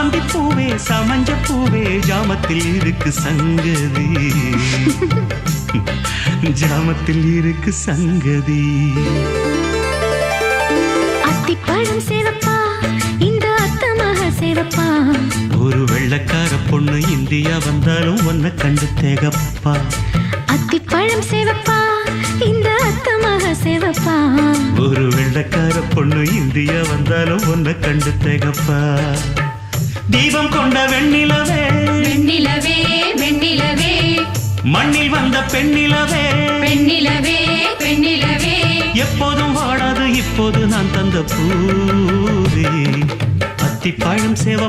சாமந்தி பூவே சமஞ்ச பூவே ஜாமத்தில் இருக்கு சங்கதி ஜாமத்தில் இருக்கு சங்கதி அத்திப்பழம் சேவப்பா இந்த அத்தமாக சேவப்பா ஒரு வெள்ளக்கார பொண்ணு இந்தியா வந்தாலும் உன்னை கண்டு தேகப்பா அத்திப்பழம் சேவப்பா இந்த அத்தமாக சேவப்பா ஒரு வெள்ளக்கார பொண்ணு இந்தியா வந்தாலும் உன்னை கண்டு தேகப்பா தீபம் கொண்ட வெண்ணிலவே வெண்ணிலவே வெண்ணிலவே மண்ணில் வந்த பெண்ணிலவே பெண்ணிலவே பெண்ணிலவே எப்போதும் வாடாது இப்போது நான் தந்த பூவே அத்திப்பழம் சேவ